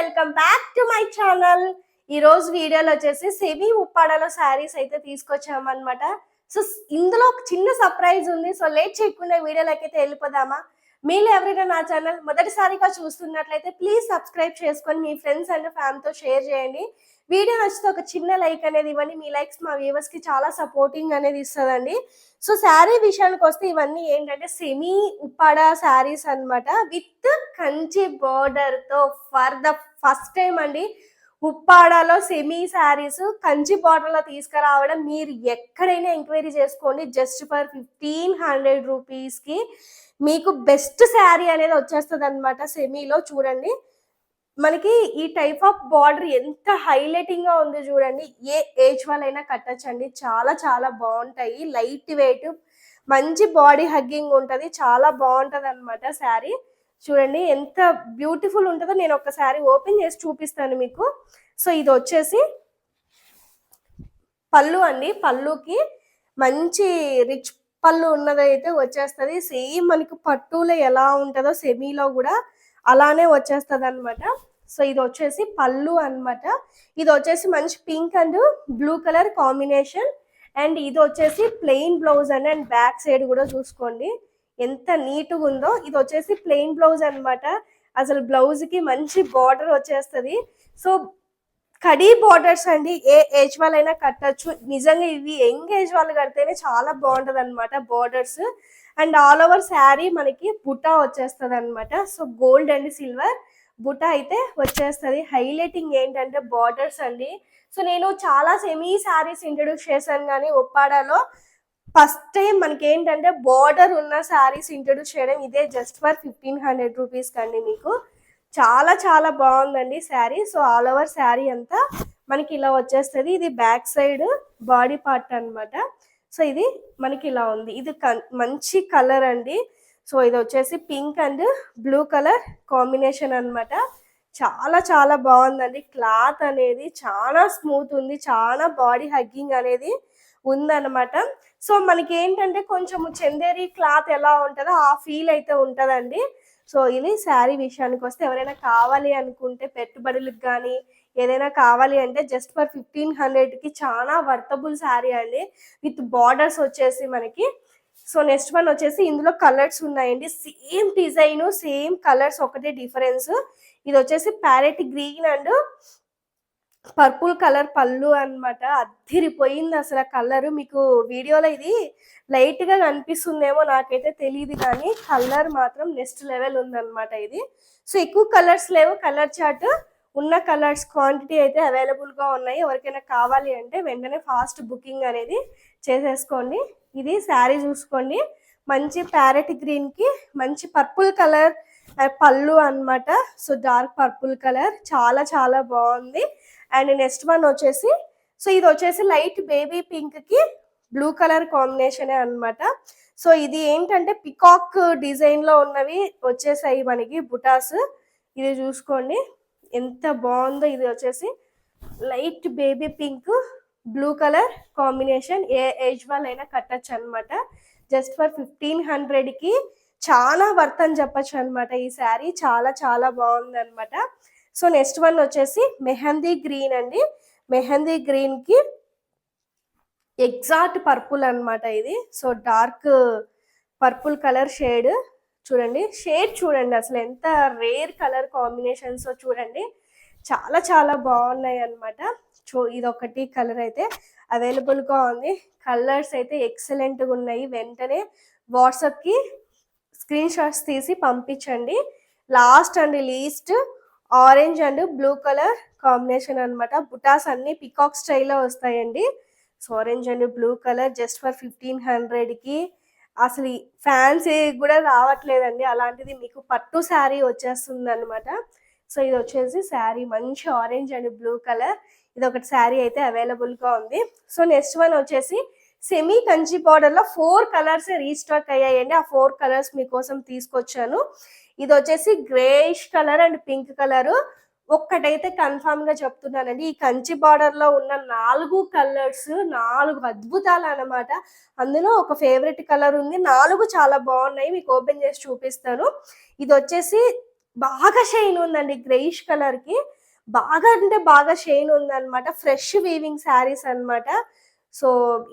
Welcome back to my channel. ఈ రోజు వీడియోలో వచ్చేసి సెమీ ఉప్పాడలో శారీస్ అయితే తీసుకొచ్చామన్నమాట. సో ఇందులో ఒక చిన్న సర్ప్రైజ్ ఉంది. సో లేట్ చేయకుండా వీడియోలోకి అయితే వెళ్ళిపోదామా. మీరు ఎవరైనా నా ఛానల్ మొదటిసారిగా చూస్తున్నట్లయితే ప్లీజ్ సబ్స్క్రైబ్ చేసుకొని మీ ఫ్రెండ్స్ అండ్ ఫ్యామిలీతో షేర్ చేయండి. వీడియో నచ్చితే ఒక చిన్న లైక్ అనేది ఇవ్వండి. మీ లైక్స్ మా వ్యూవర్స్ కి చాలా సపోర్టింగ్ అనేది ఇస్తుందండి. సో శారీ విషయానికి వస్తే ఇవన్నీ ఏంటంటే సెమీ ఉప్పాడ శారీస్ అన్నమాట, విత్ కంచి బోర్డర్ తో. ఫర్ ద ఫస్ట్ టైం అండి ఉప్పాడలో సెమీ శారీస్ కంచి బోర్డర్ లో తీసుకురావడం. మీరు ఎక్కడైనా ఎంక్వైరీ చేసుకోండి, జస్ట్ ఫర్ 1500 రూపీస్ కి మీకు బెస్ట్ శారీ అనేది వచ్చేస్తుంది అనమాట. సెమీలో చూడండి, మనకి ఈ టైప్ ఆఫ్ బార్డర్ ఎంత హైలైటింగ్ గా ఉంది చూడండి. ఏ ఏజ్ వాళ్ళైనా కట్టచ్చండి. చాలా చాలా బాగుంటాయి, లైట్ వెయిట్, మంచి బాడీ హగ్గింగ్ ఉంటది, చాలా బాగుంటది అనమాట శారీ. చూడండి ఎంత బ్యూటిఫుల్ ఉంటుందో. నేను ఒకసారి ఓపెన్ చేసి చూపిస్తాను మీకు. సో ఇది వచ్చేసి పళ్ళు అండి. పళ్ళుకి మంచి రిచ్ పళ్ళు ఉన్నదైతే వచ్చేస్తుంది. సేమ్ మనకి పట్టులో ఎలా ఉంటుందో సెమీలో కూడా అలానే వచ్చేస్తుంది అనమాట. సో ఇది వచ్చేసి పళ్ళు అనమాట. ఇది వచ్చేసి మంచి pink and blue colour combination. And ఇది వచ్చేసి ప్లెయిన్ బ్లౌజ్ అండి. అండ్ బ్యాక్ సైడ్ కూడా చూసుకోండి ఎంత నీట్గా ఉందో. ఇది వచ్చేసి ప్లెయిన్ బ్లౌజ్ అనమాట. అసలు బ్లౌజ్ కి మంచి బార్డర్ వచ్చేస్తుంది. సో కడీ బార్డర్స్ అండి, ఏ ఏజ్ వాళ్ళైనా కట్టచ్చు. నిజంగా ఇవి యంగ్ ఏజ్ వాళ్ళు కడితేనే చాలా బాగుంటది అనమాట borders. And all over sari మనకి బుటా వచ్చేస్తుంది అనమాట. సో గోల్డ్ అండ్ సిల్వర్ బుటా అయితే వచ్చేస్తుంది. హైలైటింగ్ ఏంటంటే బార్డర్స్ అండి. సో నేను చాలా సెమీ శారీస్ ఇంట్రడ్యూస్ చేశాను, కానీ ఉప్పాడలో ఫస్ట్ టైం మనకి ఏంటంటే బార్డర్ ఉన్న శారీస్ ఇంట్రడ్యూస్ చేయడం ఇదే, జస్ట్ ఫర్ 1500 రూపీస్ కండి. మీకు చాలా చాలా బాగుందండి sari. So all over sari అంతా మనకి ఇలా వచ్చేస్తుంది. ఇది బ్యాక్ సైడ్ బాడీ పార్ట్ అనమాట. సో ఇది మనకి ఇలా ఉంది. ఇది మంచి కలర్ అండి. సో ఇది వచ్చేసి pink and blue colour combination అనమాట. చాలా చాలా బాగుందండి. క్లాత్ అనేది చాలా స్మూత్ ఉంది, చాలా బాడీ హగ్గింగ్ అనేది ఉందన్నమాట. సో మనకి ఏంటంటే కొంచెం చందేరి క్లాత్ ఎలా ఉంటుందో ఆ ఫీల్ అయితే ఉంటుందండి. సో ఇది శారీ విషయానికి వస్తే ఎవరైనా కావాలి అనుకుంటే పెట్టుబడులకు కానీ ఏదైనా కావాలి అంటే జస్ట్ ఫర్ 1500కి చాలా వర్తబుల్ శారీ అండి, విత్ బార్డర్స్ వచ్చేసి మనకి. సో నెక్స్ట్ వన్ వచ్చేసి ఇందులో కలర్స్ ఉన్నాయండి. సేమ్ డిజైన్ సేమ్ కలర్స్, ఒకటే డిఫరెన్స్. ఇది వచ్చేసి parrot green and purple colour పళ్ళు అనమాట. అద్దిరిపోయింది అసలు కలర్. మీకు వీడియోలో ఇది లైట్ గా కనిపిస్తుందేమో నాకైతే తెలియదు, కానీ కలర్ మాత్రం నెక్స్ట్ లెవెల్ ఉందన్నమాట ఇది. సో ఎక్కువ కలర్స్ లేవు, కలర్ చార్ట్ ఉన్న కలర్స్ క్వాంటిటీ అయితే అవైలబుల్ గా ఉన్నాయి. ఎవరికైనా కావాలి అంటే వెంటనే ఫాస్ట్ బుకింగ్ అనేది చేసేసుకోండి. ఇది శారీ చూసుకోండి, మంచి ప్యారెట్ గ్రీన్ కి మంచి పర్పుల్ కలర్ పళ్ళు అనమాట. సో డార్క్ పర్పుల్ కలర్ చాలా చాలా బాగుంది. అండ్ నెక్స్ట్ వన్ వచ్చేసి, సో ఇది వచ్చేసి లైట్ బేబీ పింక్ కి బ్లూ కలర్ కాంబినేషన్ అనమాట. సో ఇది ఏంటంటే పికాక్ డిజైన్ లో ఉన్నవి వచ్చేసాయి మనకి బుటాస్. ఇది చూసుకోండి ఎంత బాగుందో. ఇది వచ్చేసి light baby pink blue colour combination. ఏ ఏజ్ వాళ్ళైనా కట్టచ్చు అనమాట. జస్ట్ ఫర్ 1500కి చాలా వర్త్ అని చెప్పచ్చు అనమాట. ఈ శారీ చాలా చాలా బాగుంది అనమాట. సో నెక్స్ట్ వన్ వచ్చేసి మెహందీ గ్రీన్ అండి. మెహందీ గ్రీన్ కి ఎగ్జాక్ట్ పర్పుల్ అనమాట ఇది. So dark purple colour shade చూడండి. షేడ్ చూడండి అసలు ఎంత రేర్ కలర్ కాంబినేషన్స్ చూడండి, చాలా చాలా బాగున్నాయి అనమాట. సో ఇదొకటి కలర్ అయితే అవైలబుల్ గా ఉంది. కలర్స్ అయితే ఎక్సలెంట్ గా ఉన్నాయి. వెంటనే వాట్సాప్ కి స్క్రీన్ షాట్స్ తీసి పంపించండి. Last and least orange and blue colour combination అనమాట. బుటాస్ అన్ని పికాక్ స్టైల్లో వస్తాయండి. So orange and blue colour just for 1500కి అసలు ఫ్యాన్సీ కూడా రావట్లేదండి. అలాంటిది మీకు పట్టు శారీ వచ్చేస్తుంది అనమాట. సో ఇది వచ్చేసి శారీ మంచి ఆరెంజ్ అండ్ బ్లూ కలర్. ఇది ఒకటి శారీ అయితే అవైలబుల్ గా ఉంది. సో నెక్స్ట్ వన్ వచ్చేసి సెమీ కంచి బార్డర్ లో 4 కలర్స్ రీస్టాక్ అయ్యాయండి. ఆ 4 కలర్స్ మీకోసం తీసుకొచ్చాను. ఇది వచ్చేసి greyish colour and pink colour. ఒక్కటైతే కన్ఫామ్ గా చెప్తున్నానండి, ఈ కంచి బార్డర్ లో ఉన్న 4 కలర్స్ 4 అద్భుతాలు అనమాట. అందులో ఒక ఫేవరెట్ కలర్ ఉంది. 4 చాలా బాగున్నాయి, మీకు ఓపెన్ చేసి చూపిస్తాను. ఇది వచ్చేసి బాగా షైన్ ఉందండి గ్రేయిష్ కలర్కి, బాగా అంటే బాగా షైన్ ఉందన్నమాట. ఫ్రెష్ వీవింగ్ శారీస్ అన్నమాట. సో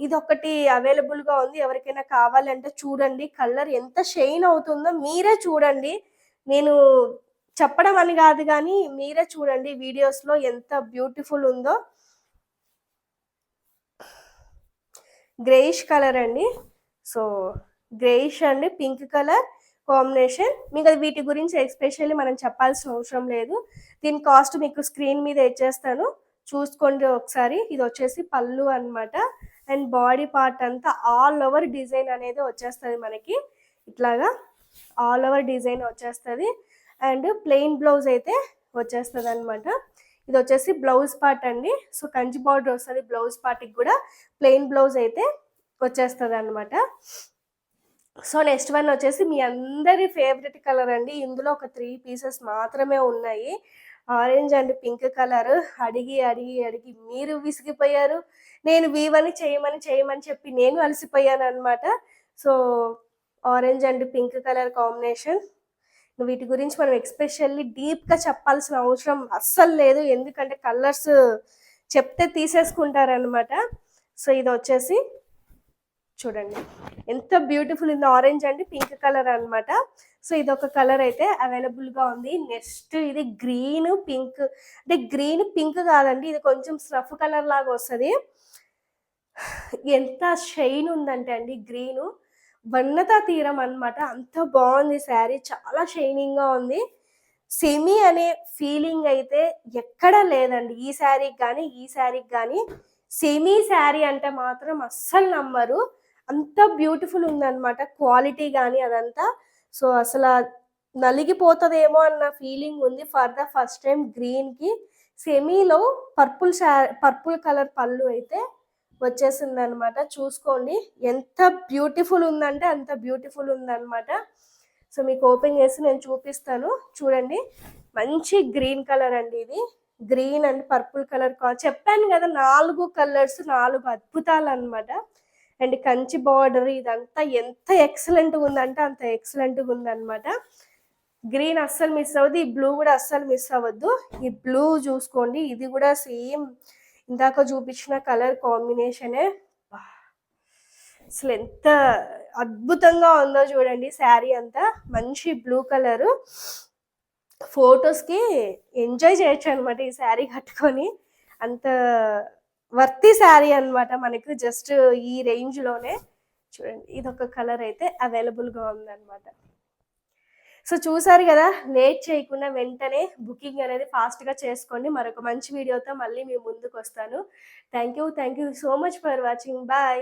ఇదొకటి అవైలబుల్గా ఉంది, ఎవరికైనా కావాలంటే చూడండి. కలర్ ఎంత షైన్ అవుతుందో మీరే చూడండి. నేను చెప్పడం అని కాదు కానీ మీరే చూడండి వీడియోస్లో ఎంత బ్యూటిఫుల్ ఉందో. గ్రేయిష్ కలర్ అండి. సో గ్రేయిష్ అండి పింక్ కలర్ కాంబినేషన్. మీకు అది వీటి గురించి ఎస్పెషల్లీ మనం చెప్పాల్సిన అవసరం లేదు. దీని కాస్ట్ మీకు స్క్రీన్ మీద ఇచ్చేస్తాను, చూసుకోండి ఒకసారి. ఇది వచ్చేసి పళ్ళు అన్నమాట. అండ్ బాడీ పార్ట్ అంతా ఆల్ ఓవర్ డిజైన్ అనేది వచ్చేస్తుంది మనకి, ఇట్లాగా ఆల్ ఓవర్ డిజైన్ వచ్చేస్తుంది. అండ్ ప్లెయిన్ బ్లౌజ్ అయితే వచ్చేస్తుంది అనమాట. ఇది వచ్చేసి బ్లౌజ్ పార్ట్ అండి. సో కంచి బార్డర్ వస్తుంది బ్లౌజ్ పార్ట్కి కూడా, ప్లెయిన్ బ్లౌజ్ అయితే వచ్చేస్తుంది అనమాట. సో నెక్స్ట్ వన్ వచ్చేసి మీ అందరి ఫేవరెట్ కలర్ అండి. ఇందులో ఒక 3 పీసెస్ మాత్రమే ఉన్నాయి. Orange and pink colour. అడిగి అడిగి అడిగి మీరు విసిగిపోయారు, నేను వీవని చేయమని చెప్పి నేను అలసిపోయాను అనమాట. So orange and pink colour combination. వీటి గురించి మనం ఎక్స్పెషల్లీ డీప్గా చెప్పాల్సిన అవసరం అస్సలు లేదు, ఎందుకంటే కలర్స్ చెప్తే తీసేసుకుంటారనమాట. సో ఇది వచ్చేసి చూడండి ఎంత బ్యూటిఫుల్ ఉంది, ఆరెంజ్ అండ్ పింక్ కలర్ అనమాట. సో ఇది ఒక కలర్ అయితే అవైలబుల్గా ఉంది. నెక్స్ట్ ఇది గ్రీన్ పింక్, అంటే గ్రీన్ పింక్ కాదండి, ఇది కొంచెం స్రఫ్ కలర్ లాగా వస్తుంది. ఎంత షైన్ ఉందంటే అండి గ్రీను, వన్నతా తీరం అనమాట. అంత బాగుంది శారీ, చాలా షైనింగ్గా ఉంది. సెమీ అనే ఫీలింగ్ అయితే ఎక్కడా లేదండి ఈ శారీకి కానీ ఈ శారీకి కానీ. సెమీ శారీ అంటే మాత్రం అస్సలు నమ్మరు, అంత బ్యూటిఫుల్ ఉందన్నమాట క్వాలిటీ కానీ అదంతా. సో అసలు నలిగిపోతుందేమో అన్న ఫీలింగ్ ఉంది. ఫర్ ద ఫస్ట్ టైం గ్రీన్కి సెమీలో పర్పుల్ కలర్ పళ్ళు అయితే వచ్చేసింది అనమాట. చూసుకోండి ఎంత బ్యూటిఫుల్ ఉందంటే అంత బ్యూటిఫుల్ ఉందన్నమాట. సో మీకు ఓపెన్ చేసి నేను చూపిస్తాను చూడండి. మంచి గ్రీన్ కలర్ అండి ఇది, గ్రీన్ అండ్ పర్పుల్ కలర్. చెప్పాను కదా 4 కలర్స్ 4 అద్భుతాలు అనమాట. అండ్ కంచి బార్డర్ ఇదంతా ఎంత ఎక్సలెంట్గా ఉందంటే అంత ఎక్సలెంట్గా ఉందన్నమాట. గ్రీన్ అస్సలు మిస్ అవ్వద్దు, ఈ బ్లూ కూడా అస్సలు మిస్ అవ్వద్దు. ఈ బ్లూ చూసుకోండి, ఇది కూడా సేమ్ ఇందాక చూపించిన కలర్ కాంబినేషనే. అసలు ఎంత అద్భుతంగా ఉందో చూడండి శారీ అంతా. మంచి బ్లూ కలరు, ఫొటోస్కి ఎంజాయ్ చేయొచ్చు అనమాట ఈ శారీ కట్టుకొని. అంత వర్తి శారీ అనమాట మనకు, జస్ట్ ఈ రేంజ్లోనే. చూడండి ఇదొక కలర్ అయితే అవైలబుల్గా ఉందన్నమాట. సో చూసారు కదా, లేట్ చేయకుండా వెంటనే బుకింగ్ అనేది ఫాస్ట్గా చేసుకోండి. మరొక మంచి వీడియోతో మళ్ళీ మీ ముందుకు వస్తాను. Thank you so much for watching. Bye.